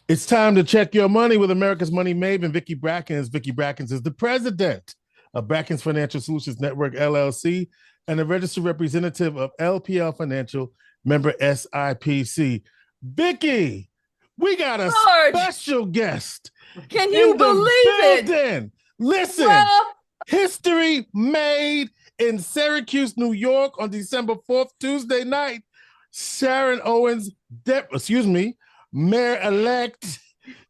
It's time to check your money with America's Money Maven, Vicki Brackens. Vicki Brackens is the president of Brackens Financial Solutions Network, LLC, and a registered representative of LPL Financial, member SIPC. Vicki, we got a George, special guest can you in the believe it? building. Listen, Well, history made in Syracuse, New York on December 4th, Tuesday night. Sharon Owens, Mayor-Elect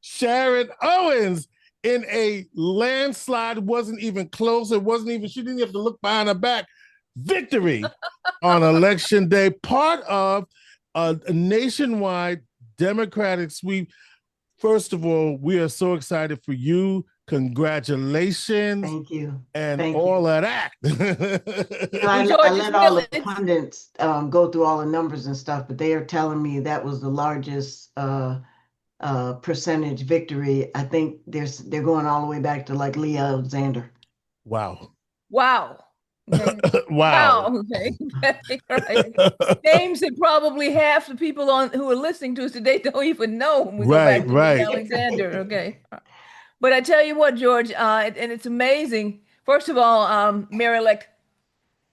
Sharon Owens in a landslide, wasn't even close. She didn't have to look behind her back. Victory on election day, part of a nationwide Democratic sweep. First of all, we are so excited for you. Congratulations. Thank you. And Thank all you. of that. I George, let all the pundits go through all the numbers and stuff, but they are telling me that was the largest percentage victory. I think they're going all the way back to like Lee Alexander. Wow. wow. Okay. Wow. Okay. Right. Names that probably half the people who are listening to us today don't even know when we go back to Lee Alexander. Okay. But I tell you what, George, and it's amazing. First of all, Mayor-elect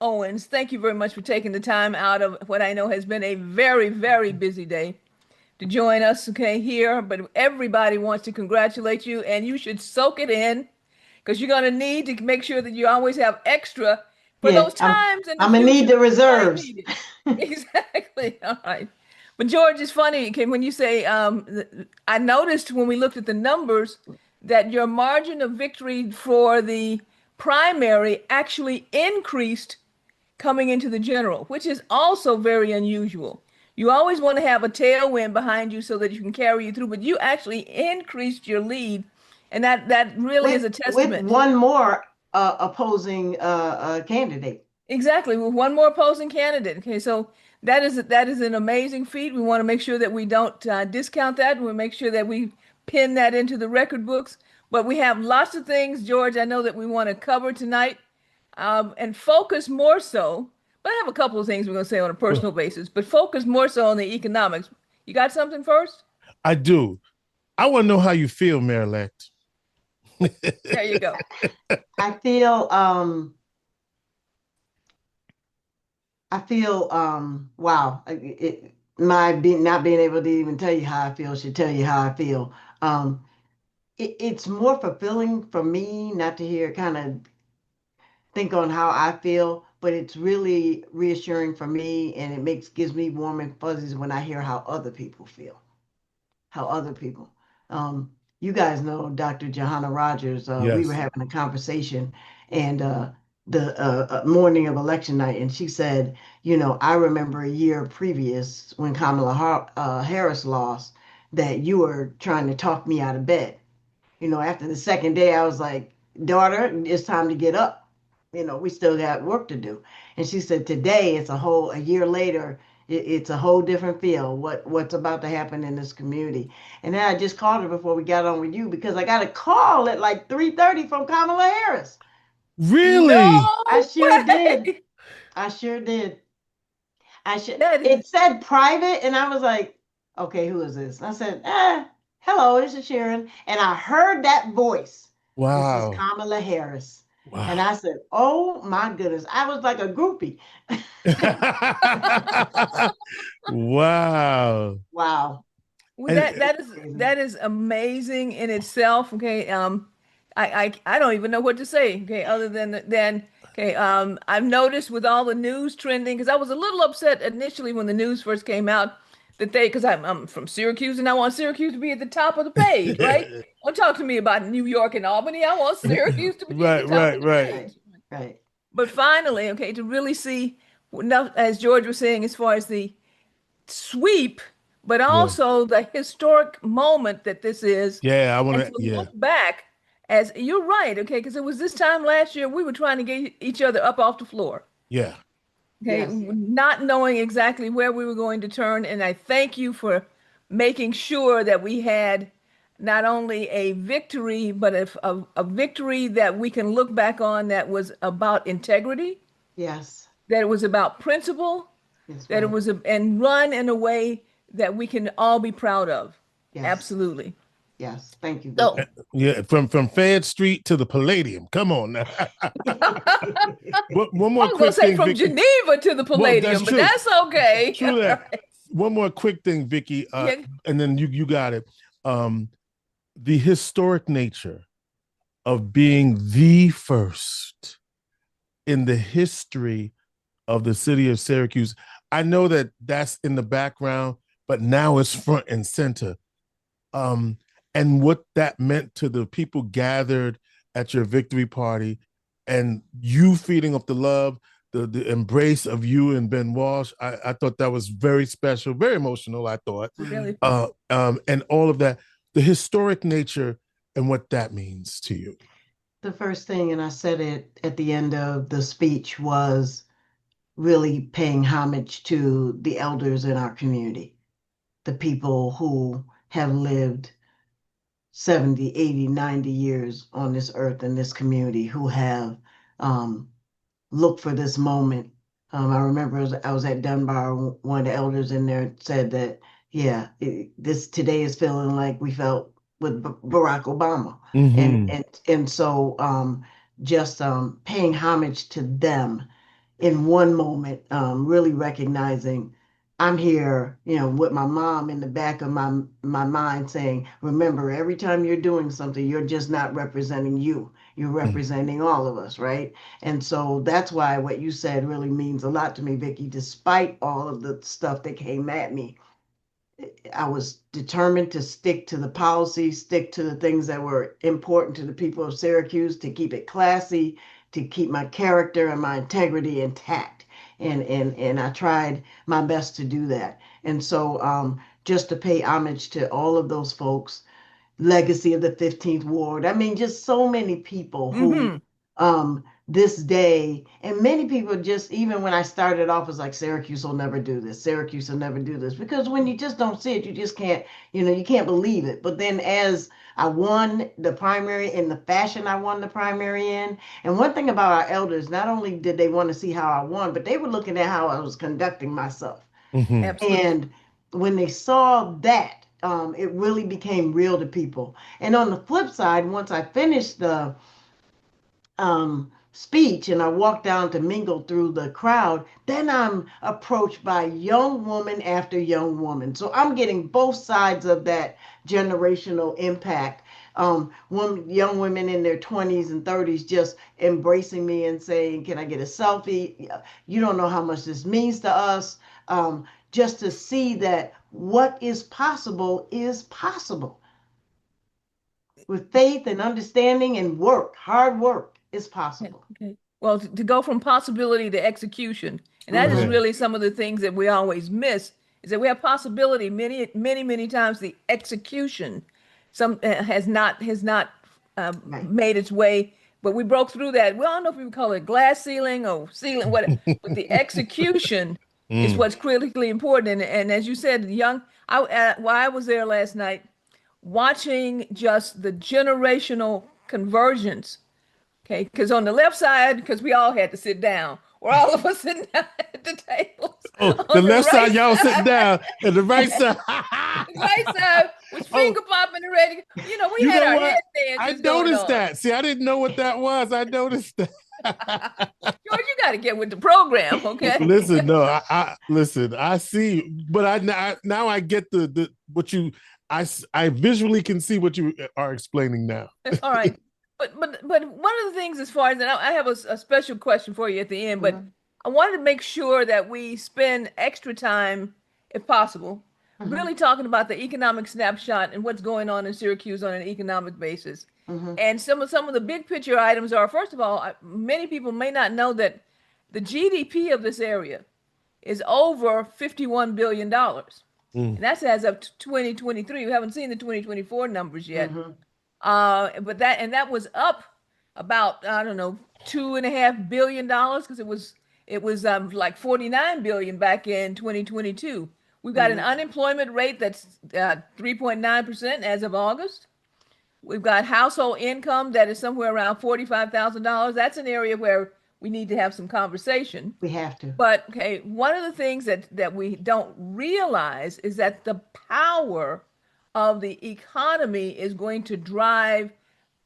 Owens, thank you very much for taking the time out of what I know has been a very, very busy day to join us, okay, here. But everybody wants to congratulate you, and you should soak it in because you're going to need to make sure that you always have extra for those times in the I'm gonna need the reserves. Exactly. All right. But George, it's funny, okay, when you say, I noticed when we looked at the numbers that your margin of victory for the primary actually increased coming into the general, which is also very unusual. You always want to have a tailwind behind you so that you can carry you through, but you actually increased your lead, and that really is a testament. With one more opposing candidate. Exactly, with one more opposing candidate. Okay, so that is an amazing feat. We want to make sure that we don't discount that. We make sure that we pin that into the record books. But we have lots of things, George, I know that we want to cover tonight, and focus more so. But I have a couple of things we're going to say on a personal basis, but focus more so on the economics. You got something first? I do. I want to know how you feel, Mayor-elect. There you go. I feel wow. Not being able to even tell you how I feel should tell you how I feel. It's more fulfilling for me not to hear kind of think on how I feel, but it's really reassuring for me, and gives me warm and fuzzies when I hear how other people feel. How other people. You guys know Dr. Johanna Rogers. We were having a conversation, and the morning of election night, and she said, I remember a year previous when Kamala Harris lost, that you were trying to talk me out of bed. After the second day, I was like, daughter, it's time to get up. We still got work to do. And she said, today, a year later, it's a whole different feel, what's about to happen in this community. And then I just called her before we got on with you because I got a call at like 3:30 from Kamala Harris. Really? No I sure way. did. I sure did. It said private, and I was like, okay, who is this? And I said, hello, this is Sharon. And I heard that voice. Wow. This is Kamala Harris. Wow. And I said, oh my goodness. I was like a groupie. Wow. Wow. Well, that is amazing in itself. Okay. I don't even know what to say. Okay, other than okay. I've noticed with all the news trending, because I was a little upset initially when the news first came out because I'm from Syracuse and I want Syracuse to be at the top of the page, right? Don't talk to me about New York and Albany. I want Syracuse to be at the top of the page. Right. But finally, okay, to really see, as George was saying, as far as the sweep, but also the historic moment that this is. Yeah, I want to look back. As you're right, okay, because it was this time last year we were trying to get each other up off the floor. Yeah. Okay, yes. Not knowing exactly where we were going to turn, and I thank you for making sure that we had not only a victory, but a victory that we can look back on that was about integrity. Yes. That it was about principle. Yes, that it was and run in a way that we can all be proud of. Yes. Absolutely. Yes. Thank you, So, Vicki. Yeah, from Fayette Street to the Palladium. Come on now. One more I was going quick to say thing, from Vicki. Geneva to the Palladium, but that's okay. True that. Right. One more quick thing, Vicki, Yeah. and then you got it. The historic nature of being the first in the history of the city of Syracuse. I know that that's in the background, but now it's front and center. And what that meant to the people gathered at your victory party, and you feeding off the love, the embrace of you and Ben Walsh. I thought that was very special, very emotional, I thought. Really? And all of that, the historic nature and what that means to you. The first thing, and I said it at the end of the speech, was really paying homage to the elders in our community, the people who have lived 70, 80, 90 years on this earth in this community, who have um, looked for this moment. I remember I was at Dunbar, one of the elders in there said that, yeah, this today is feeling like we felt with Barack Obama. Mm-hmm. And so just paying homage to them in one moment, really recognizing I'm here, with my mom in the back of my mind saying, remember, every time you're doing something, you're just not representing you. You're representing all of us, right? And so that's why what you said really means a lot to me, Vicki, despite all of the stuff that came at me. I was determined to stick to the policy, stick to the things that were important to the people of Syracuse, to keep it classy, to keep my character and my integrity intact. And I tried my best to do that. And so just to pay homage to all of those folks, legacy of the 15th Ward. I mean, just so many people who this day, and many people just, even when I started off, was like, Syracuse will never do this. Syracuse will never do this. Because when you just don't see it, you just can't, you can't believe it. But then as I won the primary in the fashion I won the primary in, and one thing about our elders, not only did they want to see how I won, but they were looking at how I was conducting myself. Mm-hmm. Absolutely. And when they saw that, it really became real to people. And on the flip side, once I finished the speech and I walked down to mingle through the crowd, then I'm approached by young woman after young woman. So I'm getting both sides of that generational impact. Young women in their 20s and 30s just embracing me and saying, can I get a selfie? You don't know how much this means to us. Just to see that what is possible with faith and understanding and work, hard work is possible. Okay. Well, to go from possibility to execution, and that is Right. really some of the things that we always miss, is that we have possibility many times. The execution has not Right. made its way, but we broke through that. We don't know if we would call it glass ceiling or ceiling, what, but the execution is what's critically important. And as you said, while I was there last night, watching just the generational convergence. Okay, because on the left side, because we all had to sit down, or all of us sitting down at the tables. Oh, On the left right side, y'all sitting down, and the right side. the right side was finger popping and ready. We You had know our what? head I dances going noticed on. that. See, I didn't know what that was. I noticed that. George, you got to get with the program, okay? Listen, no, I listen. I see, but now I get the what you. I visually can see what you are explaining now. All right. But one of the things, as far as, and I have a special question for you at the end, but I wanted to make sure that we spend extra time, if possible, really talking about the economic snapshot and what's going on in Syracuse on an economic basis. And some of the big picture items are, first of all, many people may not know that the GDP of this area is over $51 billion. And that's as of 2023. We haven't seen the 2024 numbers yet. But that was up about, I don't know, $2.5 billion, because it was like 49 billion back in 2022. We've got an unemployment rate that's 3.9% as of August. We've got household income that is somewhere around $45,000. That's an area where we need to have some conversation. We have to. But okay, one of the things that we don't realize is that the power of the economy is going to drive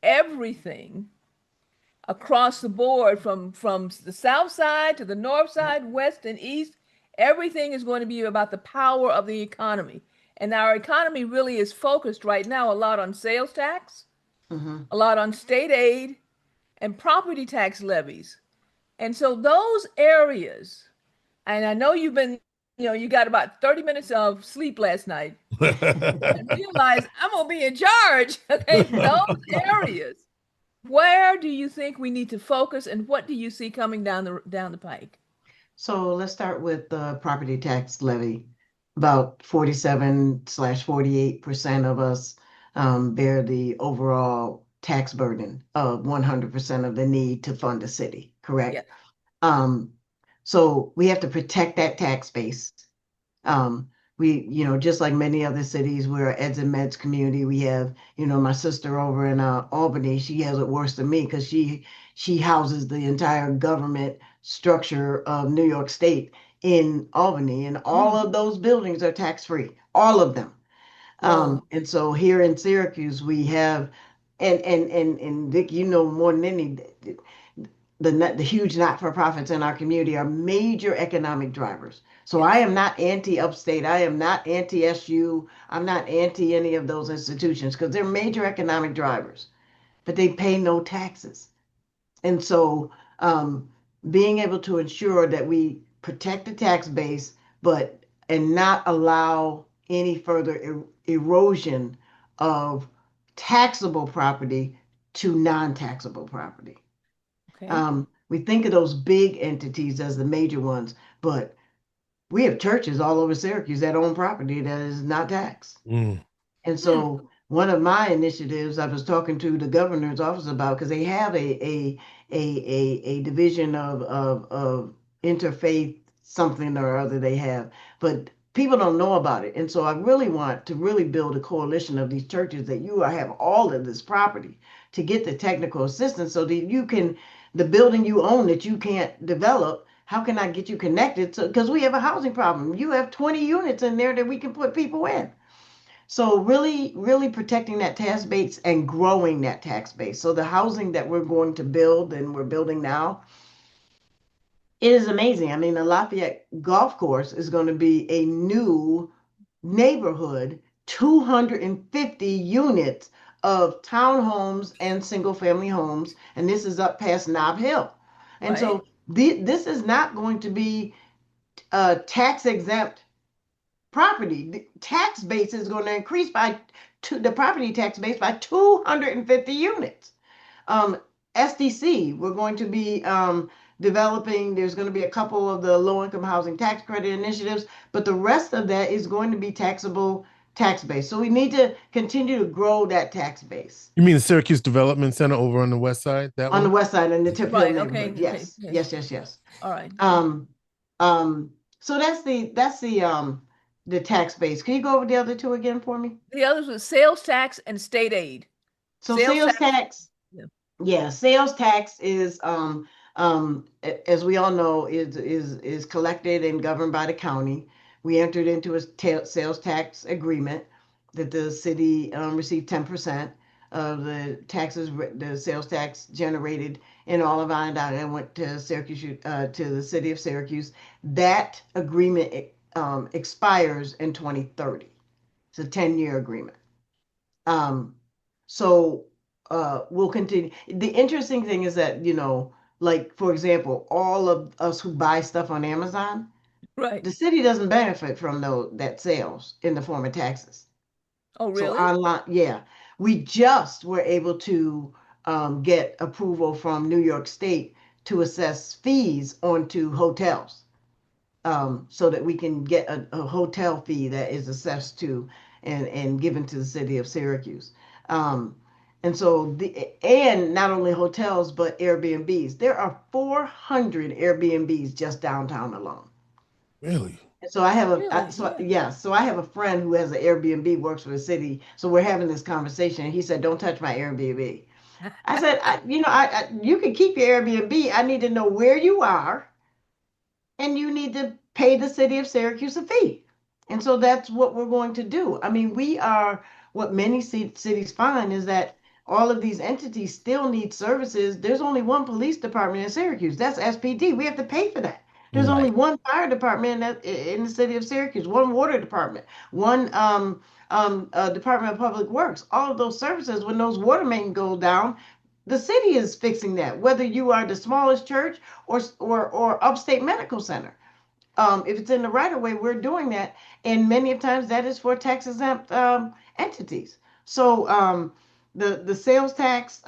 everything across the board from the south side to the north side, west and east. Everything is going to be about the power of the economy. And our economy really is focused right now a lot on sales tax, a lot on state aid, and property tax levies. And so those areas, and I know you got about 30 minutes of sleep last night and realize I'm going to be in charge. Okay, those areas. Where do you think we need to focus, and what do you see coming down the pike? So let's start with the property tax levy. About 47/48% of us bear the overall tax burden of 100% of the need to fund a city, Yes. correct? Um, so we have to protect that tax base. Um, just like many other cities, we're an eds and meds community. We have, my sister over in Albany. She has it worse than me because she houses the entire government structure of New York State in Albany, and all of those buildings are tax free, all of them. Whoa. And so here in Syracuse, we have, and Vic, more than any, the huge not-for-profits in our community are major economic drivers. So I Yes. am not anti-upstate. I am not anti-SU. I'm not anti any of those institutions because they're major economic drivers, but they pay no taxes. And so being able to ensure that we protect the tax base, but and not allow any further erosion of taxable property to non-taxable property. Okay. We think of those big entities as the major ones, but we have churches all over Syracuse that own property that is not taxed. Mm. And Hmm. so one of my initiatives I was talking to the governor's office about because they have a division of interfaith something or other they have, but people don't know about it. And so I really want to really build a coalition of these churches that have all of this property to get the technical assistance so that you can the building you own that you can't develop. How can I get you connected? So because we have a housing problem, you have 20 units in there that we can put people in. So really, really protecting that tax base and growing that tax base. So the housing that we're going to build and we're building now, it is amazing. I mean, the Lafayette Golf Course is going to be a new neighborhood, 250 units of townhomes and single family homes. And this is up past Nob Hill. And Right. so this is not going to be tax exempt property. The tax base is going to increase the property tax base by 250 units. Um, SDC, we're going to be developing, there's going to be a couple of the low income housing tax credit initiatives, but the rest of that is going to be taxable tax base. So we need to continue to grow that tax base. You mean the Syracuse Development Center over on the west side? That On the one? west side in the Tip Hill Right. Okay. neighborhood. Okay. Yes, Okay. yes, yes, yes. All right. Um, so that's the tax base. Can you go over the other two again for me? The others was sales tax and state aid. So Sales sales tax. tax, Yeah. yeah, sales tax is as we all know is collected and governed by the county. We entered into a sales tax agreement that the city received 10% of the taxes, the sales tax generated in all of Onondaga and went to Syracuse, to the city of Syracuse. That agreement expires in 2030. It's a 10-year agreement. Um, so we'll continue. The interesting thing is that, like for example, all of us who buy stuff on Amazon, Right. the city doesn't benefit from that sales in the form of taxes. Oh, So really? online, yeah, we just were able to get approval from New York State to assess fees onto hotels, so that we can get a hotel fee that is assessed to and given to the city of Syracuse. Um, and so and not only hotels but Airbnbs. There are 400 Airbnbs just downtown alone. Really? And so I have Really? Yeah. yeah, so I have a friend who has an Airbnb, works for the city. So we're having this conversation, and he said, "Don't touch my Airbnb." I said, you can keep your Airbnb. I need to know where you are, and you need to pay the city of Syracuse a fee. And so that's what we're going to do. I mean, what many cities find is that all of these entities still need services. There's only one police department in Syracuse. That's SPD. We have to pay for that. There's Mm. only Right. one fire department in the city of Syracuse, one water department, one Department of Public Works. All of those services, when those water mains go down, the city is fixing that. Whether you are the smallest church or upstate medical center, if it's in the right of way, we're doing that, and many of times that is for tax exempt entities. So the sales tax,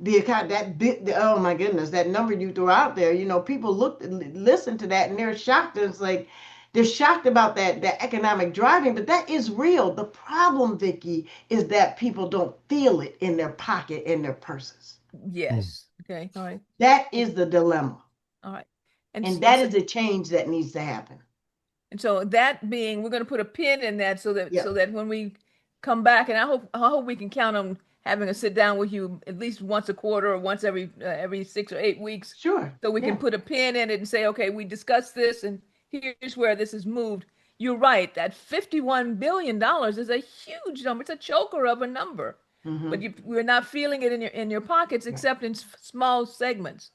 the account that bit, oh my goodness, that number you threw out there, people listen to that, and they're shocked. It's like they're shocked about that economic driving, but that is real. The problem, Vicki, is that people don't feel it in their pocket, in their purses. Yes. Okay. All right. That is the dilemma, All right. And and that is the change that needs to happen. And so that being, we're going to put a pin in that so Yeah. that when we come back, and I hope we can count on having a sit down with you at least once a quarter or once every 6 or 8 weeks, Sure. so we can put a pin in it and say, okay, we discussed this, and here's where this has moved. You're right. That $51 billion is a huge number. It's a choker of a number, but we're not feeling it in your pockets, except in small segments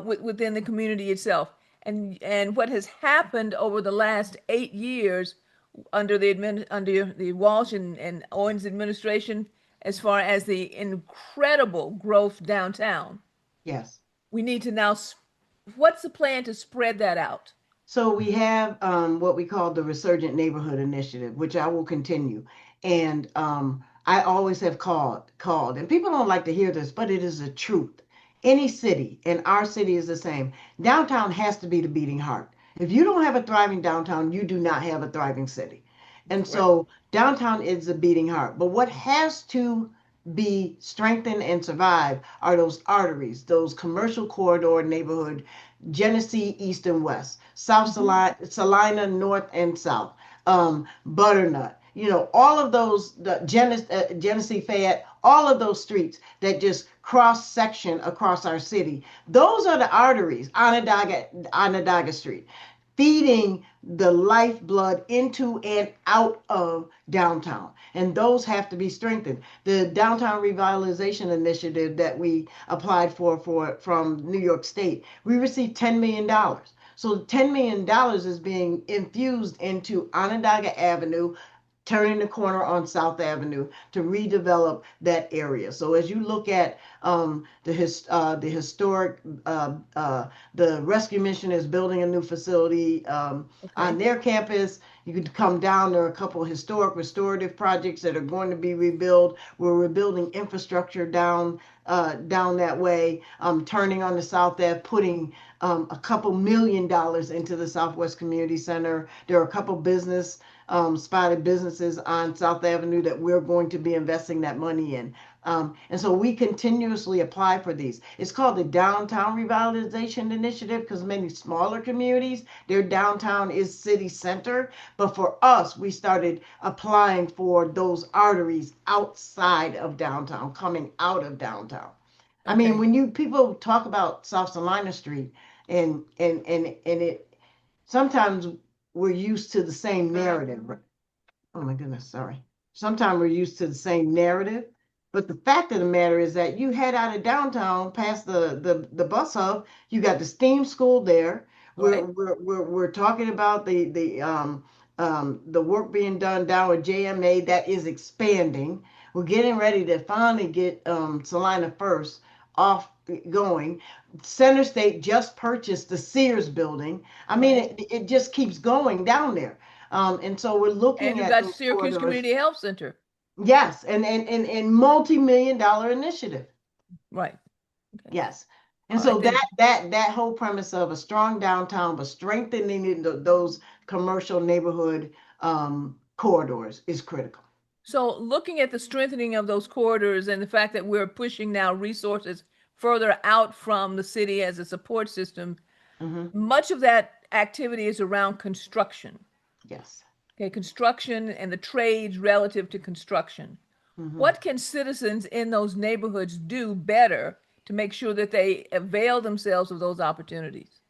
within the community itself. And what has happened over the last 8 years under the Walsh and Owens administration, as far as the incredible growth downtown. Yes. We need to now, what's the plan to spread that out? So we have what we call the Resurgent Neighborhood Initiative, which I will continue. And I always have called, and people don't like to hear this, but it is the truth. Any city, and our city is the same, downtown has to be the beating heart. If you don't have a thriving downtown, you do not have a thriving city. And so downtown is the beating heart. But what has to be strengthened and survive are those arteries, those commercial corridor neighborhood, Genesee East and West, South Salina North and South, Butternut, all of those, the Genesee Fayette, all of those streets that just cross section across our city. Those are the arteries, Onondaga Street, feeding the lifeblood into and out of downtown. And those have to be strengthened. The Downtown Revitalization Initiative that we applied for from New York State, we received $10 million. So $10 million is being infused into Onondaga Avenue, turning the corner on South Avenue to redevelop that area. So as you look at the historic, the Rescue Mission is building a new facility on their campus. You could come down. There are a couple of historic restorative projects that are going to be rebuilt. We're rebuilding infrastructure down that way, turning on the South Ave, putting a couple $1 million into the Southwest Community Center. There are a couple spotted businesses on South Avenue that we're going to be investing that money in. And so we continuously apply for these. It's called the Downtown Revitalization Initiative because many smaller communities, their downtown is city center. But for us, we started applying for those arteries outside of downtown, coming out of downtown. I mean, when people talk about South Salina Street and it sometimes we're used to the same narrative. Oh my goodness, sorry. Sometimes we're used to the same narrative, but the fact of the matter is that you head out of downtown past the bus hub, you got the STEAM school there. We're talking about the work being done down with JMA that is expanding. We're getting ready to finally get Salina First off going. Center State just purchased the Sears building. I mean, it just keeps going down there. And so we're looking at that Syracuse Community Health Center. Yes, and multi-million-dollar initiative. Right. Okay. Yes. And so that whole premise of a strong downtown, but strengthening those commercial neighborhood corridors is critical. So looking at the strengthening of those corridors and the fact that we're pushing now resources further out from the city as a support system, much of that activity is around construction. Yes. Okay, construction and the trades relative to construction. What can citizens in those neighborhoods do better to make sure that they avail themselves of those opportunities?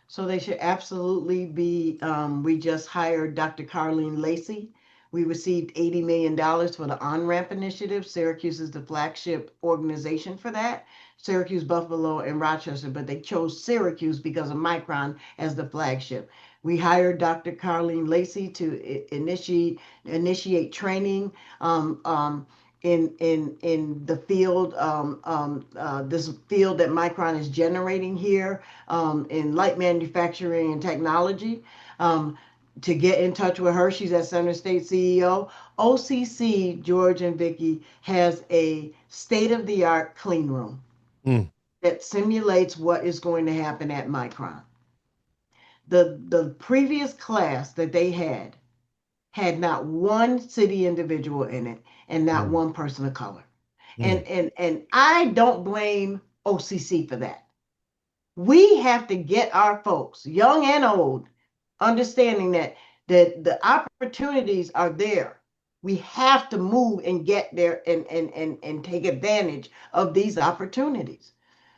So they should absolutely be, we just hired Dr. Carlene Lacey. We received $80 million for the On-Ramp initiative. Syracuse is the flagship organization for that. Syracuse, Buffalo, and Rochester, but they chose Syracuse because of Micron as the flagship. We hired Dr. Carlene Lacey to initiate training in the field, this field that Micron is generating here in light manufacturing and technology. To get in touch with her, she's at Center State CEO. OCC, George and Vicki, has a state-of-the-art clean room that simulates what is going to happen at Micron. The previous class that they had not one city individual in it and not one person of color. And I don't blame OCC for that. We have to get our folks, young and old, understanding that the opportunities are there. We have to move and get there and take advantage of these opportunities.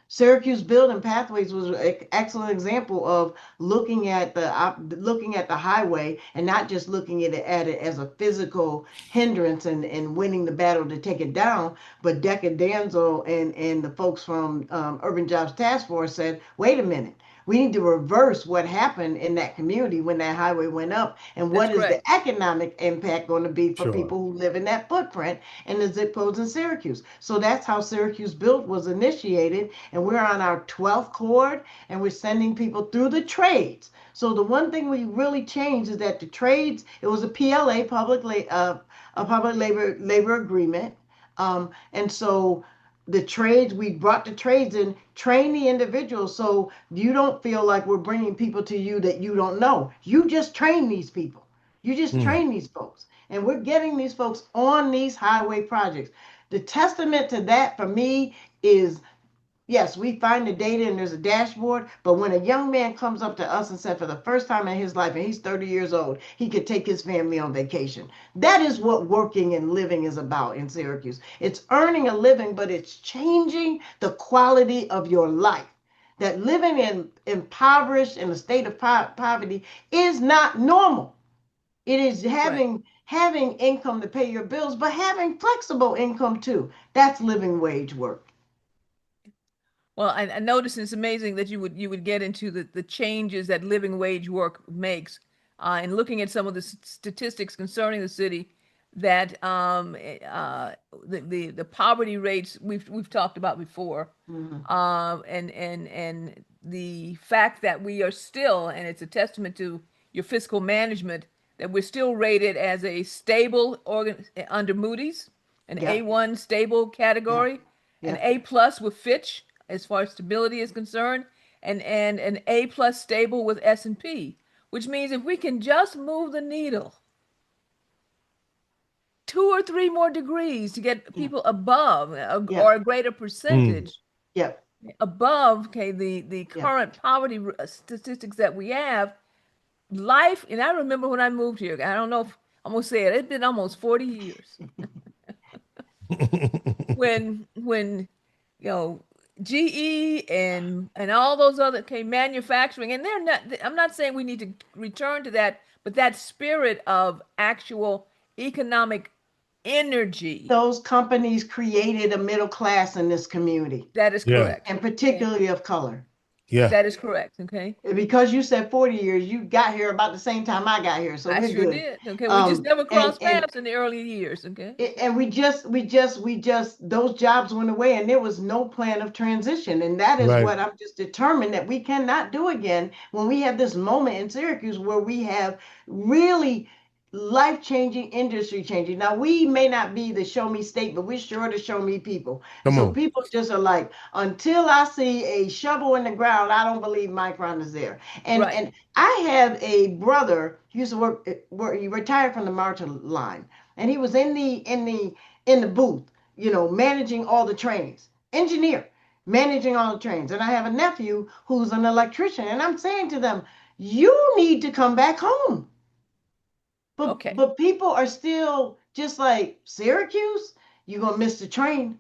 Syracuse Building Pathways was an excellent example of looking at the highway and not just looking at it as a physical hindrance and winning the battle to take it down. But Deca Danzo and the folks from Urban Jobs Task Force said, wait a minute. We need to reverse what happened in that community when that highway went up. And what is the economic impact going to be for people who live in that footprint and the zip codes in Syracuse? So that's how Syracuse Built was initiated. And we're on our 12th chord and we're sending people through the trades. So the one thing we really changed is that the trades, it was a PLA, public labor agreement. And so the trades, we brought the trades in, train the individuals so you don't feel like we're bringing people to you that you don't know. You just train these people. You just train these folks. And we're getting these folks on these highway projects. The testament to that for me is, yes, we find the data and there's a dashboard, but when a young man comes up to us and said for the first time in his life, and he's 30 years old, he could take his family on vacation. That is what working and living is about in Syracuse. It's earning a living, but it's changing the quality of your life. That living in impoverished in a state of poverty is not normal. It is having income to pay your bills, but having flexible income too. That's living wage work. Well, I noticed it's amazing that you would get into the changes that living wage work makes, and looking at some of the statistics concerning the city, that the poverty rates we've talked about before, and the fact that we are still, and it's a testament to your fiscal management, that we're still rated as a stable under Moody's, an A1 stable category, an A+ with Fitch as far as stability is concerned, and an A+ stable with S&P, which means if we can just move the needle 2 or 3 more degrees to get people above or a greater percentage above the current poverty statistics that we have, life, and I remember when I moved here, I don't know if I'm gonna say it, it's been almost 40 years. when GE and all those other manufacturing, and they're not, I'm not saying we need to return to that, but that spirit of actual economic energy. Those companies created a middle class in this community. That is correct. And particularly of color. Yeah. That is correct. Okay. Because you said 40 years, you got here about the same time I got here. So I we're sure good. did. Okay. We just never crossed paths in the early years. Okay. And we just, those jobs went away and there was no plan of transition. And that is what I'm just determined that we cannot do again when we have this moment in Syracuse where we have really life-changing, industry changing. Now, we may not be the show me state, but we're sure to show me people. So people just are like, until I see a shovel in the ground, I don't believe Micron is there. And I have a brother, he used to work, he retired from the MARTA line, and he was in the booth, managing all the trains, engineer, managing all the trains. And I have a nephew who's an electrician, and I'm saying to them, you need to come back home. But people are still just like, Syracuse, you're going to miss the train.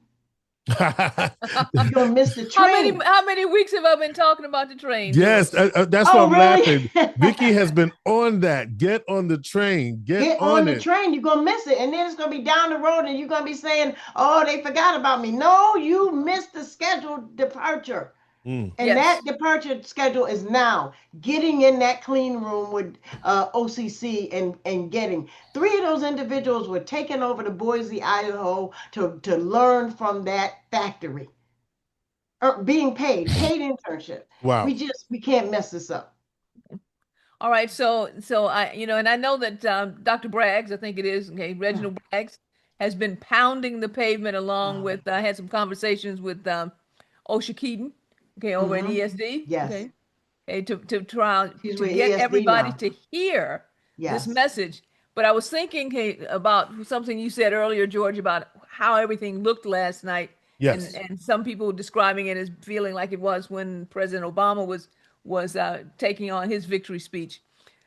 You're gonna miss the train. How many weeks have I been talking about the train? Yes, George? that's why I'm laughing. Vicki has been on that. Get on the train. Get on the it. train. You're gonna miss it, and then it's gonna be down the road, and you're gonna be saying, "Oh, they forgot about me." No, you missed the scheduled departure. Mm. And that departure schedule is now getting in that clean room with OCC and getting 3 of those individuals were taken over to Boise, Idaho to learn from that factory, being paid internship. Wow. We can't mess this up. All right, so I and I know that Dr. Braggs, I think it is, okay, Reginald Braggs has been pounding the pavement along with I had some conversations with Osha Keaton, okay, over in ESD, Yes. okay, to try She's to with get ESD everybody now. to hear this Yes. message. But I was thinking, hey, about something you said earlier, George, about how everything looked last night. Yes. And some people describing it as feeling like it was when President Obama was taking on his victory speech.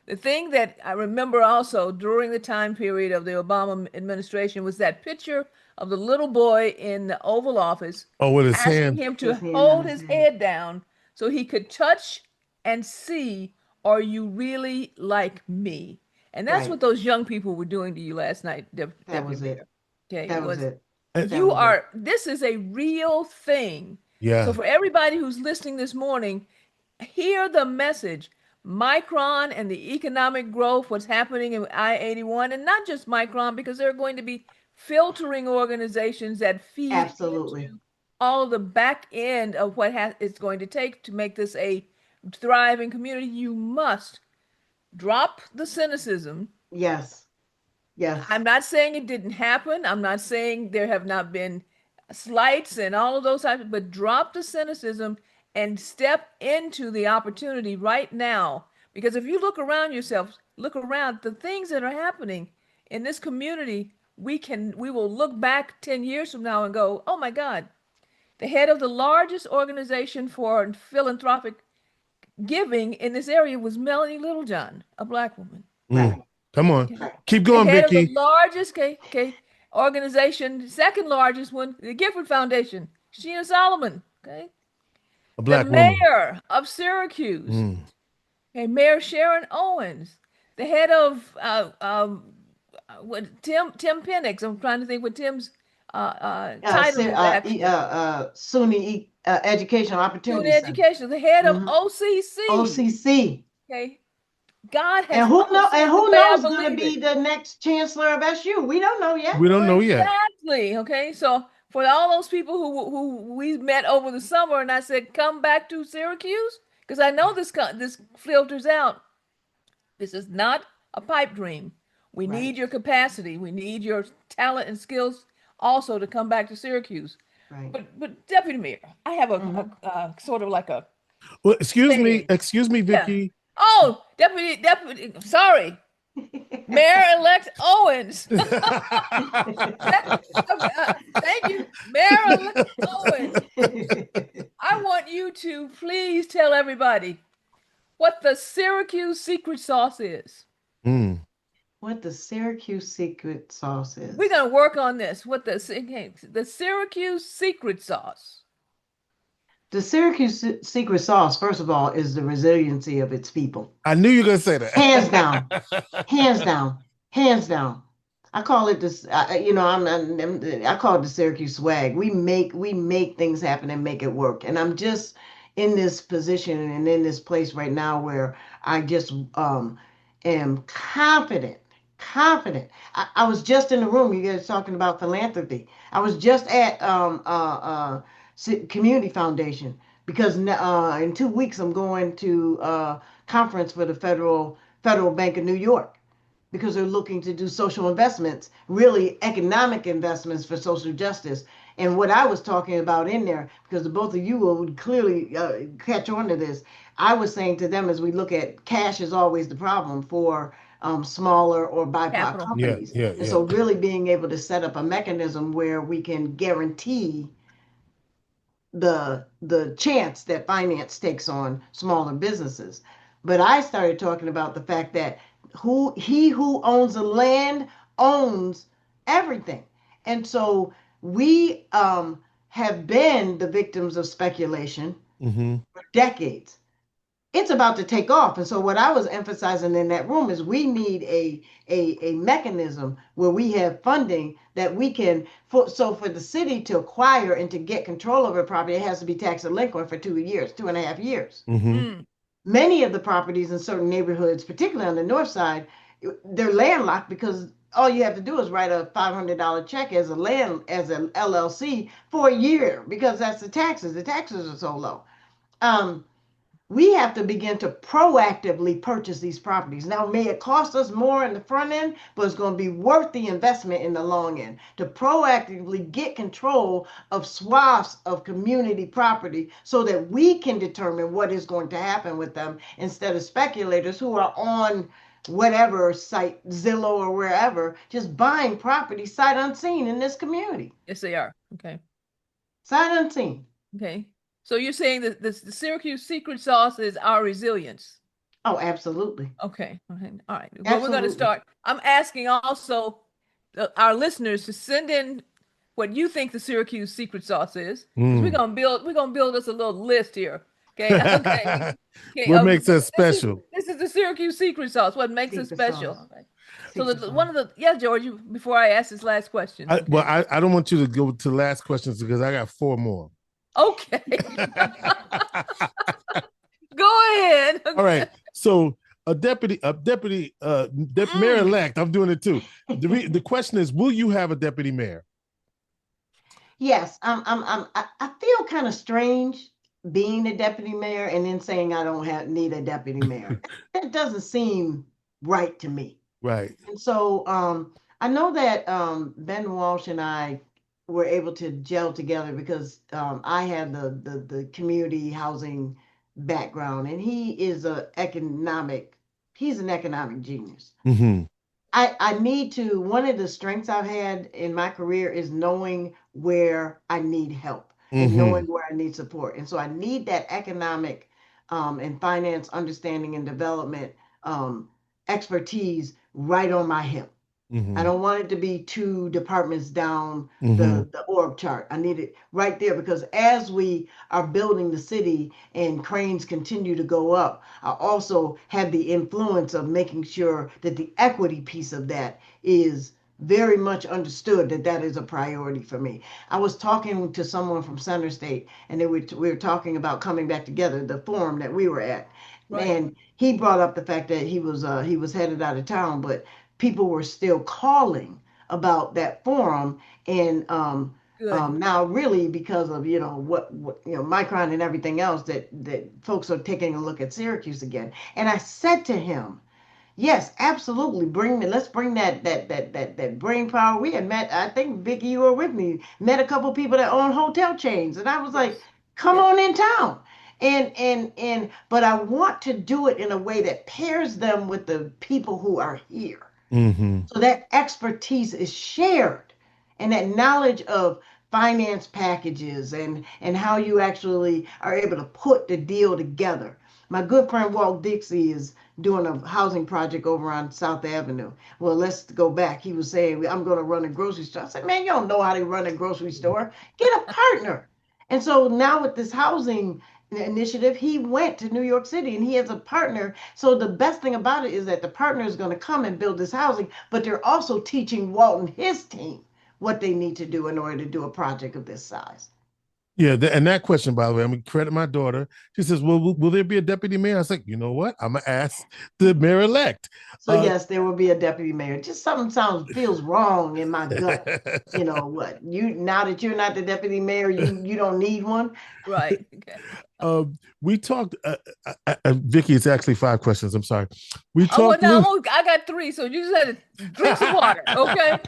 The thing that I remember also during the time period of the Obama administration was that picture of the little boy in the Oval Office with his asking hand. him to hold his head down so he could touch and see, are you really like me? And that's what those young people were doing to you last night, That was it. Okay, that was it. This is a real thing. Yeah. So for everybody who's listening this morning, hear the message. Micron and the economic growth, what's happening in I-81, and not just Micron, because there are going to be filtering organizations that feed into all the back end of what it's going to take to make this a thriving community. You must drop the cynicism. Yes. Yes. I'm not saying it didn't happen. I'm not saying there have not been slights and all of those types, but drop the cynicism and step into the opportunity right now. Because if you look around yourself, look around the things that are happening in this community, we will look back 10 years from now and go, oh my God, the head of the largest organization for philanthropic giving in this area was Melanie Littlejohn, a Black woman. Right. Come on. Okay. Keep going, the head Vicki. Of the largest organization, second largest one, the Gifford Foundation, Sheena Solomon, okay? A Black woman. Mayor of Syracuse, okay, Mayor Sharon Owens, the head of Tim Penix. I'm trying to think what Tim's title is actually. SUNY Educational Opportunity Center. Education, the head of OCC. OCC. Okay. God has and who knows going to be the next chancellor of SU? We don't know yet. We don't know yet. Exactly. Okay. So for all those people who we met over the summer, and I said, come back to Syracuse, because I know this filters out. This is not a pipe dream. We need your capacity. We need your talent and skills also to come back to Syracuse. Right. But Deputy Mayor, I have a sort of like a. Well, excuse me, Vicki. Yeah. Oh, Deputy, sorry. Mayor-Elect Owens. Thank you, Mayor-Elect Owens. I want you to please tell everybody what the Syracuse secret sauce is. What the Syracuse secret sauce is. We're going to work on this. What the Syracuse secret sauce. The Syracuse secret sauce, first of all, is the resiliency of its people. I knew you were going to say that. Hands down. Hands down. Hands down. I call it this, I call it the Syracuse swag. We make things happen and make it work. And I'm just in this position and in this place right now where I just am confident. I was just in the room, you guys talking about philanthropy. I was just at Community Foundation because in 2 weeks I'm going to a conference for the Federal Bank of New York because they're looking to do social investments, really economic investments for social justice. And what I was talking about in there, because the both of you would clearly catch on to this, I was saying to them as we look at cash is always the problem for smaller or BIPOC companies. And so really being able to set up a mechanism where we can guarantee the chance that finance takes on smaller businesses. But I started talking about the fact that he who owns the land owns everything. And so we have been the victims of speculation Mm-hmm. for decades. It's about to take off. And so what I was emphasizing in that room is we need a mechanism where we have funding that we can so for the city to acquire and to get control over property, it has to be tax delinquent for 2 years, 2.5 years. Mm-hmm. Many of the properties in certain neighborhoods, particularly on the north side, they're landlocked because all you have to do is write a $500 check as an LLC for a year because that's the taxes. The taxes are so low. Um, we have to begin to proactively purchase these properties. Now, may it cost us more in the front end, but it's going to be worth the investment in the long end to proactively get control of swaths of community property so that we can determine what is going to happen with them instead of speculators who are on whatever site, Zillow or wherever, just buying property sight unseen in this community. Yes, they are. Okay. Sight unseen. Okay. So you're saying that the Syracuse secret sauce is our resilience. Oh, absolutely. Okay. All right. Well, we're going to start. I'm asking also our listeners to send in what you think the Syracuse secret sauce is. We're gonna build us a little list here. Okay. Okay. What makes us special? This is the Syracuse secret sauce. What makes us special? Okay. So one of the George, before I ask this last question. Well, I don't want you to go to the last questions because I got 4 more. Okay. Go ahead. Okay. All right. So a deputy mayor-elect, I'm doing it too. The question is, will you have a deputy mayor? Yes, I feel kind of strange being the deputy mayor and then saying I don't need a deputy mayor. That doesn't seem right to me. Right. And so I know that Ben Walsh and I were able to gel together because I had the community housing background, and he's an economic genius. Mm-hmm. I need to, one of the strengths I've had in my career is knowing where I need help and knowing where I need support. And so I need that economic and finance understanding and development expertise right on my hip. I don't want it to be 2 departments down the org chart. I need it right there because as we are building the city and cranes continue to go up, I also have the influence of making sure that the equity piece of that is very much understood, that is a priority for me. I was talking to someone from Center State and we were talking about coming back together, the forum that we were at. Right. And he brought up the fact that he was headed out of town, but people were still calling about that forum, and now really because of what Micron and everything else that folks are taking a look at Syracuse again. And I said to him, yes, absolutely, let's bring that brain power. We had met, I think Vicki, you were with me, met a couple people that own hotel chains, and I was like, come on in town. But I want to do it in a way that pairs them with the people who are here. So that expertise is shared, and that knowledge of finance packages and how you actually are able to put the deal together. My good friend Walt Dixie is doing a housing project over on South Avenue. Well, let's go back. He was saying, I'm going to run a grocery store. I said, man, you don't know how to run a grocery store. Get a partner. And so now with this housing initiative, he went to New York City and he has a partner. So the best thing about it is that the partner is going to come and build this housing, but they're also teaching Walt and his team what they need to do in order to do a project of this size. Yeah, and that question, by the way, I'm going to credit my daughter. She says, well, will there be a deputy mayor? I was like, you know what? I'm going to ask the mayor-elect. So yes, there will be a deputy mayor. Just something feels wrong in my gut. You know what? Now that you're not the deputy mayor, you don't need one. Right. Okay. We talked, Vicki, it's actually 5 questions. I'm sorry. We talked. I got 3, so you just had to drink some water, okay?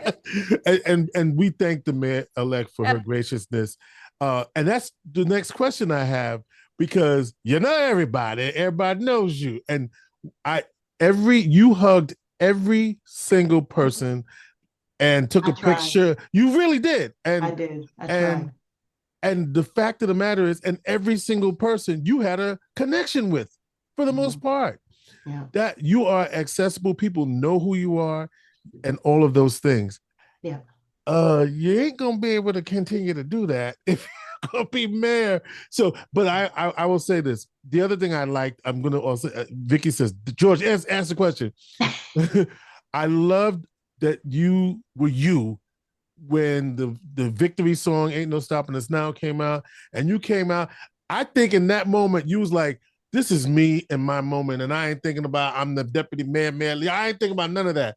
and we thank the mayor-elect for her graciousness. And that's the next question I have, because you know everybody knows you, and you hugged every single person and took a picture. You really did. And I did. I tried. And the fact of the matter is, and every single person you had a connection with, for the most part, that you are accessible. People know who you are, and all of those things. Yeah. You ain't gonna be able to continue to do that if you're gonna be mayor. So, but I will say this. The other thing I liked, I'm gonna also Vicki says, George, ask the question. I loved that you were you when the victory song "Ain't No Stopping Us Now" came out, and you came out. I think in that moment you was like, "This is me in my moment," and I ain't thinking about I'm the deputy mayor, Mayor Lee. I ain't thinking about none of that.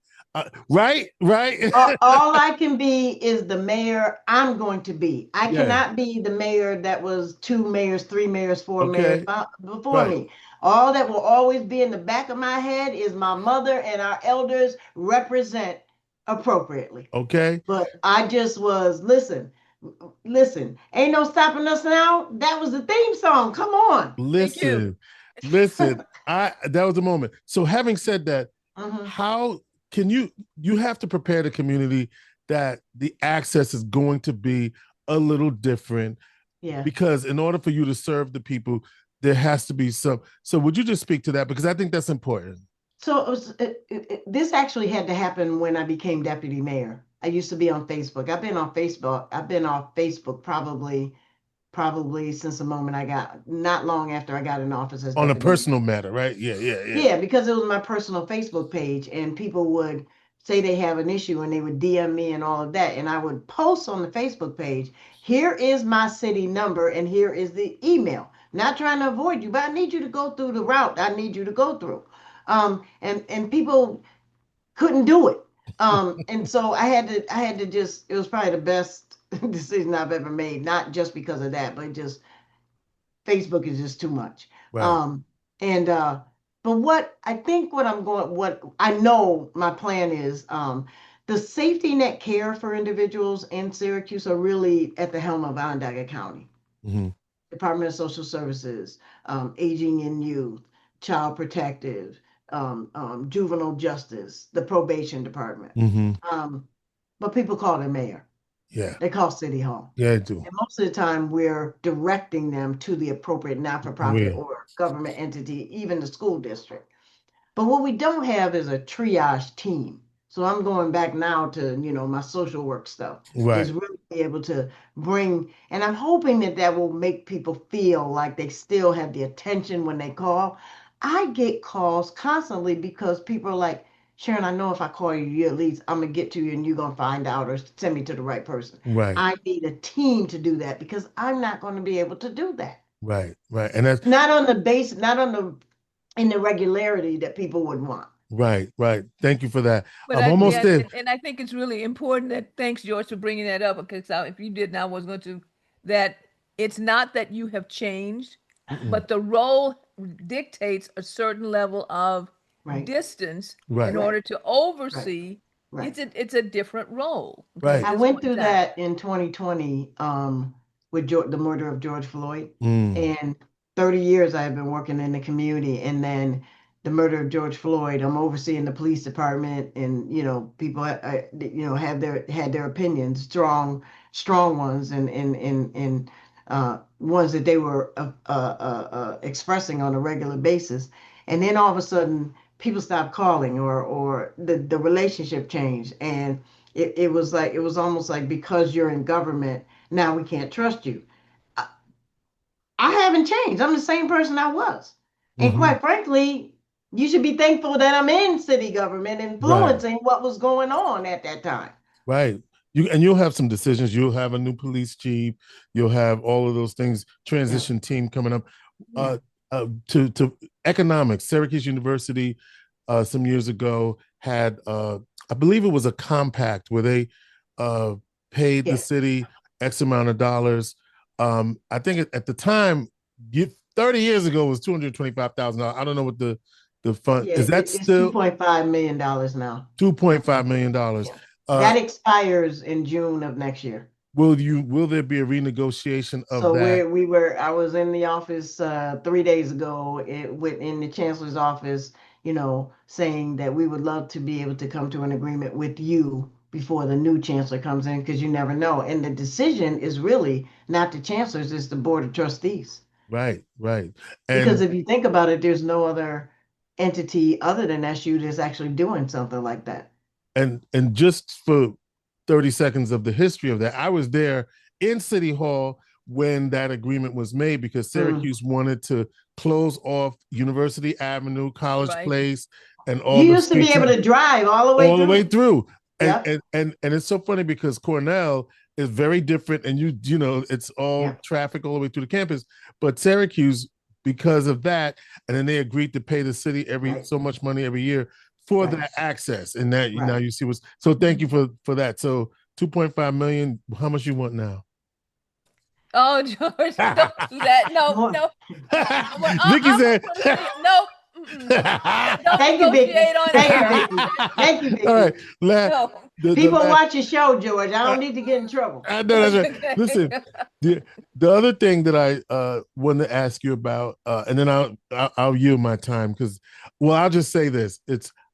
Right, right. All I can be is the mayor I'm going to be. I Yeah. cannot be the mayor that was two mayors, three mayors, four mayors Okay. before Right. me. All that will always be in the back of my head is my mother and our elders represent appropriately. Okay. But I just was, listen, ain't no stopping us now. That was the theme song. Come on. Thank you. Listen, listen. I that was the moment. So having said that, Mhm. how can you have to prepare the community that the access is going to be a little different Yeah. because in order for you to serve the people, there has to be some. So would you just speak to that because I think that's important. So this actually had to happen when I became deputy mayor. I used to be on Facebook. I've been on Facebook. I've been on Facebook probably since the moment I got, not long after I got in office as On a deputy mayor. personal matter, right? Yeah, yeah, yeah. Yeah, because it was my personal Facebook page, and people would say they have an issue and they would DM me and all of that. And I would post on the Facebook page, here is my city number and here is the email. Not trying to avoid you, but I need you to go through the route I need you to go through. And people couldn't do it. And so I had to just, it was probably the best decision I've ever made, not just because of that, but just Facebook is just too much. Right. And but what I think what I know my plan is, the safety net care for individuals in Syracuse are really at the helm of Onondaga County. Mm-hmm. Department of Social Services, Aging and Youth, Child Protective, Juvenile Justice, the Probation Department. Mm-hmm. Um, but people call it mayor. Yeah. They call City Hall. Yeah, I do. And most of the time, we're directing them to the appropriate not-for-profit Real. or government entity, even the school district. But what we don't have is a triage team. So I'm going back now to, my social work stuff, Right. is really be able to bring, and I'm hoping that that will make people feel like they still have the attention when they call. I get calls constantly because people are like, Sharon, I know if I call you, you at least I'm gonna get to you and you're gonna find out or send me to the right person. Right. I need a team to do that because I'm not going to be able to do that. Right. Right. And that's Not on the base, not on the in the regularity that people would want. right. Right. Thank you for that. But I'm I, almost yeah, there. and I think it's really important that, thanks, George, for bringing that up, because if you didn't, I was going to, that it's not that you have changed, Mm-mm. but the role dictates a certain level of Right, distance in Right. right, order to right, oversee. right. It's a different role, okay, at Right. I this went point in through time. that in 2020 with the murder of George Floyd. Mm. And 30 years I have been working in the community. And then the murder of George Floyd, I'm overseeing the police department, and people had their opinions, strong ones, and ones that they were expressing on a regular basis. And then all of a sudden, people stopped calling, or the relationship changed, and it was almost like, because you're in government now we can't trust you. I, I haven't changed. I'm the same person I was. And Mm-hmm. quite frankly, you should be thankful that I'm in city government Right. influencing what was going on at that time. Right. You'll have some decisions. You'll have a new police chief. You'll have all of those things. Yeah. Transition team coming up. Yeah. To economics, Syracuse University, some years ago had I believe it was a compact where they uh, paid the Yes. city X amount of dollars. I think at the time, 30 years ago, it was $225,000. I don't know what the fund Yeah. is. That It's still $2.5 million now. $2.5 million. Yeah. Uh, That expires in June of next year. will there be a renegotiation of So that? I was in the office 3 days ago, in the chancellor's office, saying that we would love to be able to come to an agreement with you before the new chancellor comes in, because you never know. And the decision is really not the chancellor's, it's the board of trustees. Right, right. Because And if you think about it, there's no other entity other than SU that's actually doing something like that. and just for 30 seconds of the history of that. I was there in City Hall when that agreement was made because Syracuse wanted to close off University Avenue, College Right. Place, and You all the used to be streets able to drive all the way all the way through. through. And, Yep. and it's so funny because Cornell is very different, and you know it's all Yep. traffic all the way through the campus. But Syracuse, because of that, and then they agreed to pay the city so much money every year for that access, and that now you see what's. So thank you for that. So 2.5 million. How much you want now? Oh, George, don't do that. No, no. Vicki said, no. Don't Thank you, Vicki. negotiate on Thank air. you, Vicki. Thank you, Vicki. all right. No. People watch your show, George. I don't need to get in trouble. I know that's right. Listen, the other thing that I want to ask you about, and then I'll yield my time because, well, I'll just say this: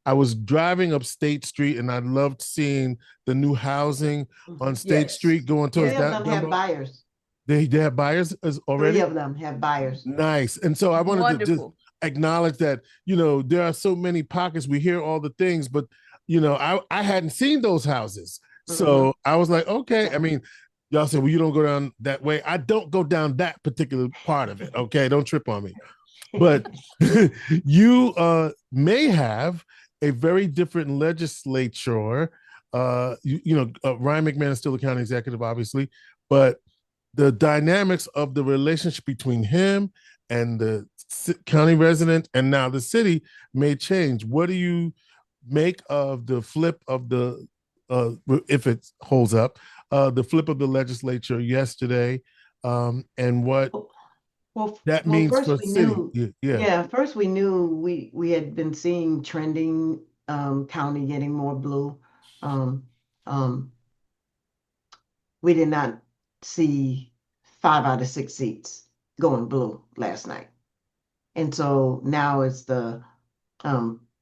I was driving up State Street and I loved seeing the new housing on State Street going towards that. Three of them have buyers. They have buyers already. 3 of them have buyers. Nice, and so I wanted to just acknowledge that there are so many pockets. We hear all the things, but I hadn't seen those houses. So I was like, okay. I mean, y'all said, well, you don't go down that way. I don't go down that particular part of it. Okay, don't trip on me. But you may have a very different legislature. Ryan McMahon is still the county executive, obviously, but the dynamics of the relationship between him and the county resident and now the city may change. What do you make of the flip of the if it holds up, the flip of the legislature yesterday, and what that means for the city? First we knew we had been seeing trending county getting more blue. We did not see 5 out of 6 seats going blue last night. And so now it's the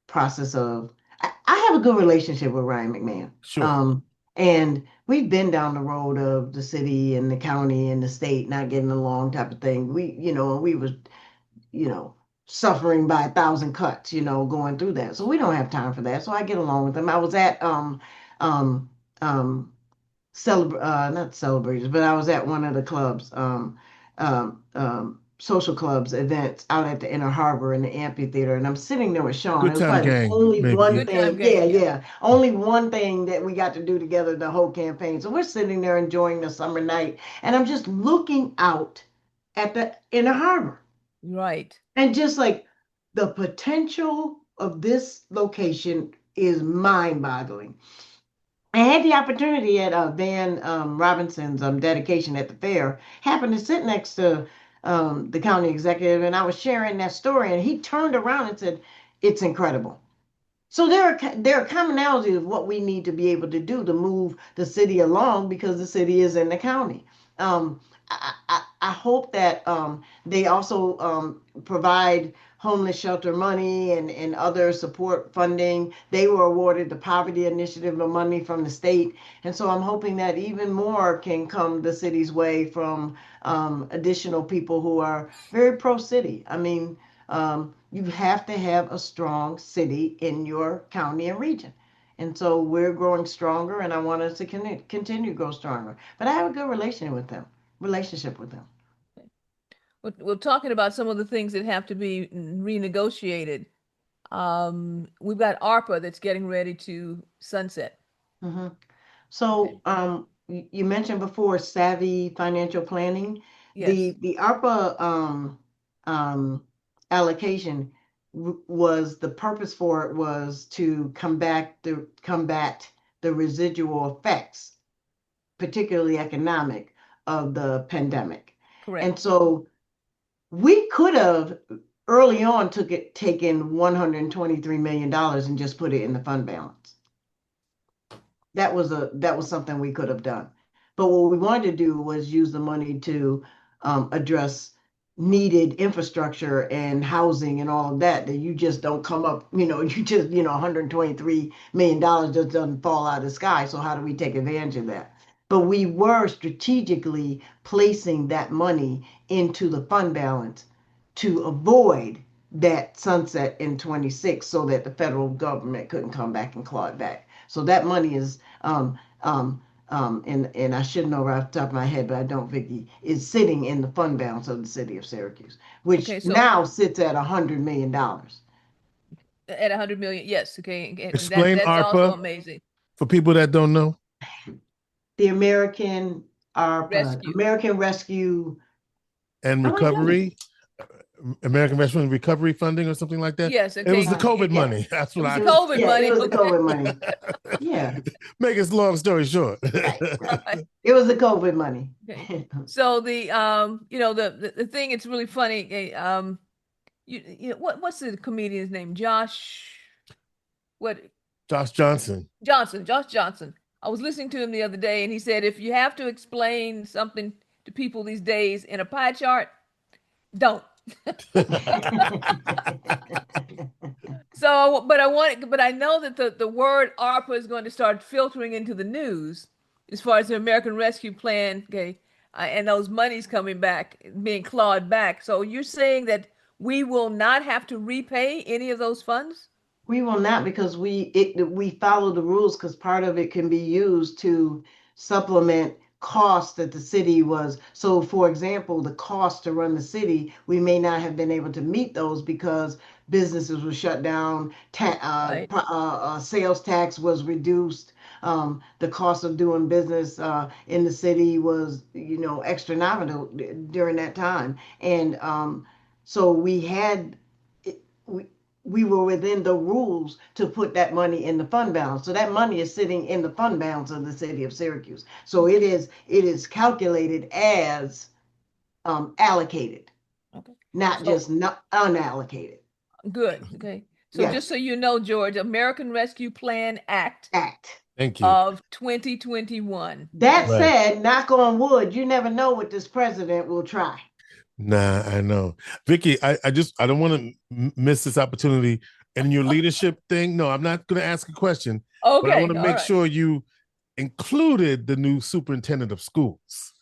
process of, I have a good relationship with Ryan McMahon. Sure. And we've been down the road of the city and the county and the state not getting along type of thing. We was, suffering by 1,000 cuts, going through that. So we don't have time for that. So I get along with him. I was at not celebrated, but I was at one of the clubs, social clubs events out at the Inner Harbor in the amphitheater, and I'm sitting there with Sean. Good time gang, only maybe. one thing, only one thing that we got to do together the whole campaign. So we're sitting there enjoying the summer night, and I'm just looking out at the Inner Harbor, right, and just like the potential of this location is mind-boggling. I had the opportunity at Van Robinson's dedication at the fair. Happened to sit next to the county executive, and I was sharing that story, and he turned around and said, "It's incredible." So there are commonalities of what we need to be able to do to move the city along because the city is in the county. I hope that they also provide homeless shelter money and other support funding. They were awarded the poverty initiative of money from the state. And so I'm hoping that even more can come the city's way from additional people who are very pro-city. I mean, you have to have a strong city in your county and region. And so we're growing stronger, and I want us to continue to grow stronger. But I have a good relationship with them. We're talking about some of the things that have to be renegotiated. We've got ARPA that's getting ready to sunset. Mm-hmm. So you mentioned before savvy financial planning. Yes. The ARPA allocation was, the purpose for it was to combat the residual effects, particularly economic, of the pandemic. Correct. And so we could have early on taken $123 million and just put it in the fund balance. That was something we could have done. But what we wanted to do was use the money to address needed infrastructure and housing and all of that you just don't come up, $123 million just doesn't fall out of the sky. So how do we take advantage of that? But we were strategically placing that money into the fund balance to avoid that sunset in 26 so that the federal government couldn't come back and claw it back. So that money is and I should know right off the top of my head, but I don't, Vicki, is sitting in the fund balance of the city of Syracuse, which so now sits at $100 million. at 100 million, yes, okay, and Explain that's also ARPA amazing. for people that don't know. The American ARPA, Rescue. American Rescue And Oh my goodness. recovery, American Rescue and Recovery Funding or something like that. Yes, It was the okay. COVID Yeah. money. That's It what was I the It was, COVID yeah, it money. was the Okay. COVID money. Yeah. make it long story short. Right. It was the COVID money. Okay. So the the thing, it's really funny. What's the comedian's name? What Josh Johnson. Josh Johnson. I was listening to him the other day, and he said if you have to explain something to people these days in a pie chart, don't. So, but I know that the word ARPA is going to start filtering into the news as far as the American Rescue Plan, okay, and those monies coming back, being clawed back. So you're saying that we will not have to repay any of those funds? We will not, because we follow the rules, because part of it can be used to supplement costs that the city was. So, for example, the cost to run the city, we may not have been able to meet those because businesses were shut down, Right. sales tax was reduced. The cost of doing business in the city was, astronomical during that time, and so we we were within the rules to put that money in the fund balance. So that money is sitting in the fund balance of the city of Syracuse. So it is calculated as allocated, Okay. not So just not unallocated. good. Okay. So just Yes, so you know, George, American Rescue Plan Act act. Thank you. of 2021. That Right. said, knock on wood, you never know what this president will try. Nah, I know. Vicki, I don't want to miss this opportunity. And your leadership thing, no, I'm not going to ask a question, but I Okay. want to All make right. sure you included the new superintendent of schools,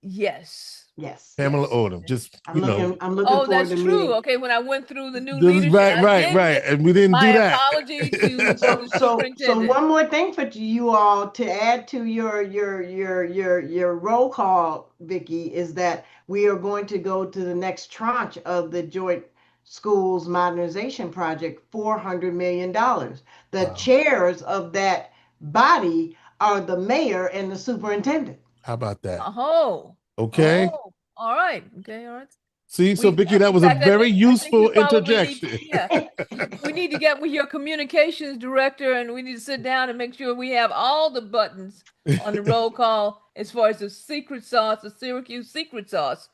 Yes. Yes, Pamela Yes. Odom. Just, I'm looking Oh, forward that's to true. meeting. Okay, when I went through the new leadership, right, I right, did right. miss. And we didn't do My that. apology to So the so so superintendent. one more thing for you all to add to your roll call, Vicki, is that we are going to go to the next tranche of the Joint Schools Modernization Project, $400 million. The Wow. chairs of that body are the mayor and the superintendent. How about that? Oh, Okay. oh, all right. Okay, all right. See, so Vicki, that In was a fact, very I think we useful probably need, interjection. yeah, we need to get with your communications director, and we need to sit down and make sure we have all the buttons on the roll call as far as the secret sauce, the Syracuse secret sauce.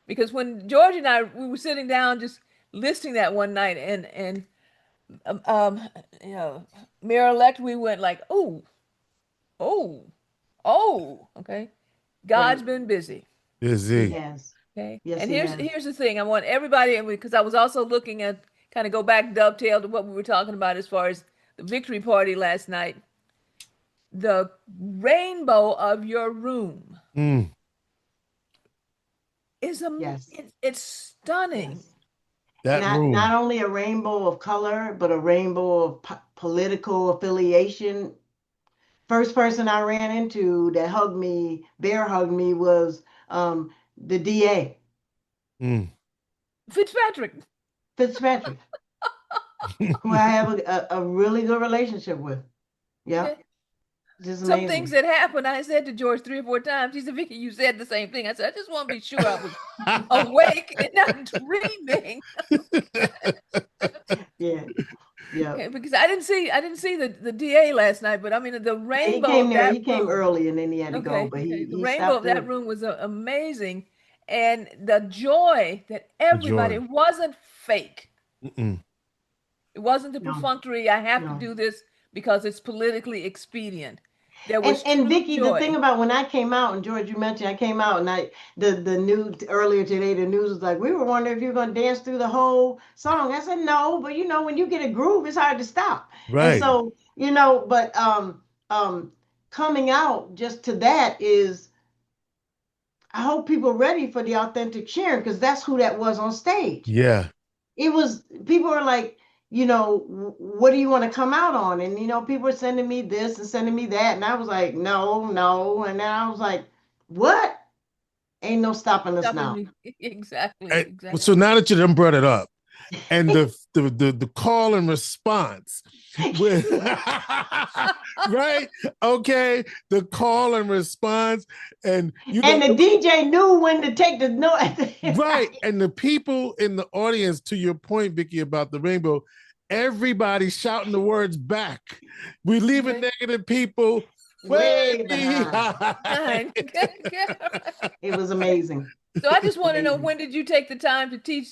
Because when George and we were sitting down just listing that one night, and um, um Mayor-Elect, we went like, oh, oh, oh, okay. God's Right. been busy. He Busy. has. Okay. Yes, And he here's has. here's the thing. I want everybody, because I was also looking at, kind of go back, dovetail to what we were talking about as far as the victory party last night. The rainbow of your room Mm, is Yes. it's stunning. Yes. that Not room. only a rainbow of color, but a rainbow of political affiliation. First person I ran into that hugged me, bear hugged me, was the DA, Mm. Fitzpatrick. Fitzpatrick, who I have a really good relationship with. Okay. Yep, just Some things amazing. that happened, I said to George 3 or 4 times. He said, Vicky, you said the same thing. I said, I just want to be sure I was awake and not dreaming. Yeah, Okay, yep. because I didn't see the DA last night, but I mean the Yeah, he rainbow came of there. that He came room. early and then he had to go, Okay, but okay. The he rainbow of stopped that in. room was amazing, and the joy that The everybody. joy. It wasn't fake. Mm-mm. It wasn't the No, perfunctory. I have to no. do this because it's politically expedient. There And was and true Vicky, the thing joy. about when I came out, and George, you mentioned I came out, and the news earlier today, the news was like, we were wondering if you're gonna dance through the whole song. I said no, but when you get a groove, it's hard to stop. And Right. so, but coming out just to that is, I hope people are ready for the authentic Sharon, because that's who that was on stage. Yeah. It was, people are like, what do you want to come out on? And, people were sending me this and sending me that. And I was like, no, no. And then I was like, what? Ain't no stopping us now. Exactly. So now that you done brought it up, and the call and response with right, okay, the call and response, and the DJ knew when to take the note. Right, and the people in the audience, to your point, Vicki, about the rainbow, everybody shouting the words back. We leaving negative people way behind. It was amazing. So I just want to know, when did you take the time to teach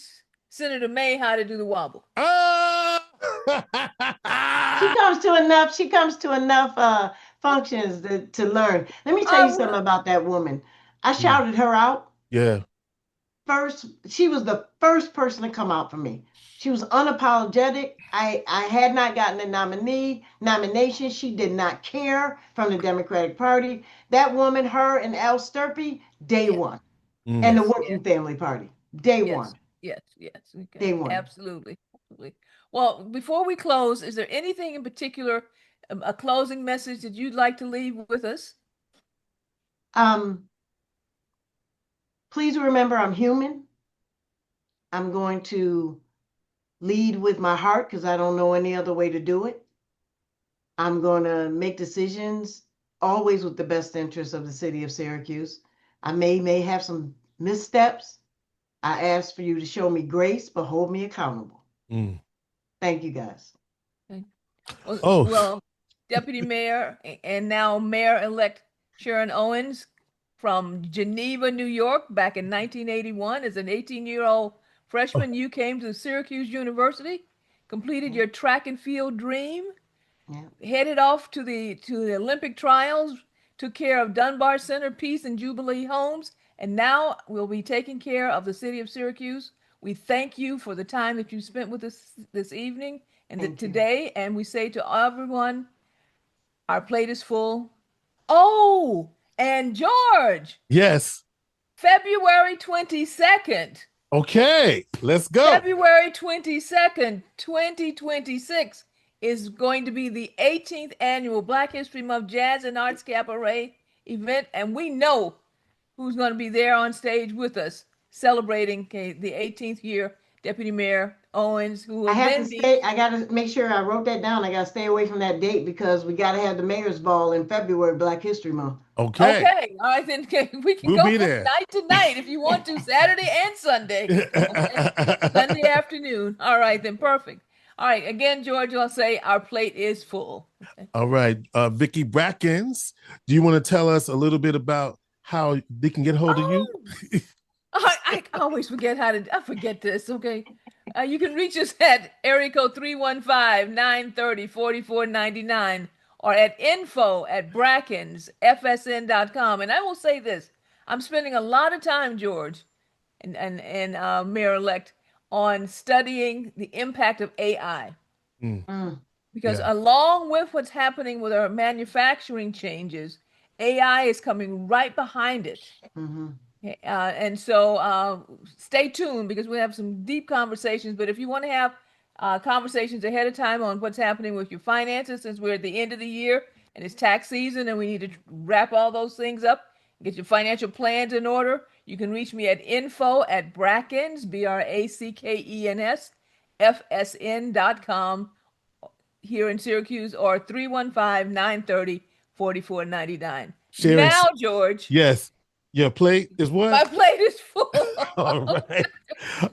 Senator May how to do the wobble? She comes to enough functions to learn. Let me tell you something about that woman. I shouted her out. Yeah. First, she was the first person to come out for me. She was unapologetic. I had not gotten a nomination. She did not care, from the Democratic Party. That woman, her and Al Sturpey, day one. And the Working Family Party, day one. Yes. Okay. Day one. Absolutely. Well, before we close, is there anything in particular, a closing message that you'd like to leave with us? Please remember, I'm human. I'm going to lead with my heart because I don't know any other way to do it. I'm going to make decisions always with the best interest of the city of Syracuse. I may have some missteps. I ask for you to show me grace, but hold me accountable. Thank you, guys. Okay. Well, Deputy Mayor and now Mayor-Elect Sharon Owens from Geneva, New York, back in 1981. As an 18-year-old freshman, you came to Syracuse University, completed your track and field dream, headed off to the Olympic trials, took care of Dunbar Center, Peace, and Jubilee Homes, and now we'll be taking care of the city of Syracuse. We thank you for the time that you spent with us this evening and today, and we say to everyone, our plate is full. Oh, and George. Yes. February 22nd. Okay, let's go. February 22nd, 2026 is going to be the 18th annual Black History Month Jazz and Arts Cabaret event, and we know who's going to be there on stage with us celebrating the 18th year. Deputy Mayor Owens, who will I got to make sure I wrote that down. I got to stay away from that date because we got to have the Mayor's Ball in February, Black History Month. Okay. All right, then we can go from night to night if you want to, Saturday and Sunday. Sunday afternoon. All right, then perfect. All right, again, George, I'll say our plate is full. All right, Vicki Brackens, do you want to tell us a little bit about how they can get hold of you? I always forget I forget this, okay? You can reach us at area code 315-930-4499 or at info@brackensfsn.com. And I will say this, I'm spending a lot of time, George, and Mayor-elect, on studying the impact of AI. Because along with what's happening with our manufacturing changes, AI is coming right behind it. And so stay tuned because we have some deep conversations. But if you want to have conversations ahead of time on what's happening with your finances, since we're at the end of the year and it's tax season and we need to wrap all those things up, get your financial plans in order, you can reach me at info@Brackens, Brackens, FSN.com here in Syracuse, or 315-930-4499. Now, George. Yes. Your plate is what? My plate is full. All right.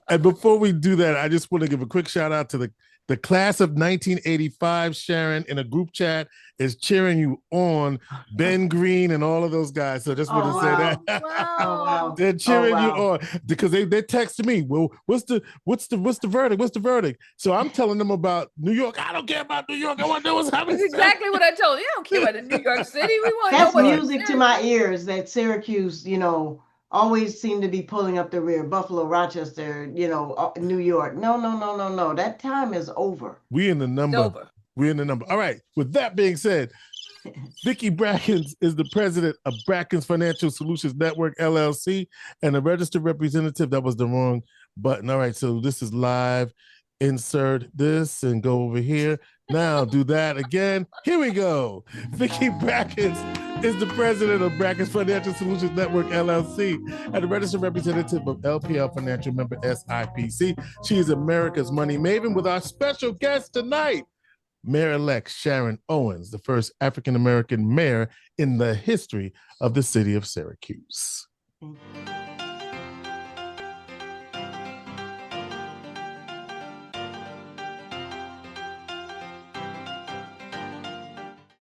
And before we do that, I just want to give a quick shout out to the class of 1985. Sharon, in a group chat, is cheering you on. Ben Green and all of those guys. So just want to say that. Wow. They're cheering you on because they texted me. Well, what's the verdict? What's the verdict? So I'm telling them about New York. I don't care about New York. I want to know what's happening. That's exactly what I told you. I don't care about New York City. We want That's music to my ears that Syracuse, always seem to be pulling up the rear. Buffalo, Rochester, New York. No. That time is over. We're in the number. All right. With that being said, Vicki Brackens is the president of Brackens Financial Solutions Network, LLC, and a registered representative. That was the wrong button. All right. So this is live insert this and go over here. Now do that again. Here we go. Vicki Brackens is the president of Brackens Financial Solutions Network, LLC, and the registered representative of LPL Financial member SIPC. She is America's money maven with our special guest tonight, Mayor-Elect Sharon Owens, the first African-American mayor in the history of the city of Syracuse.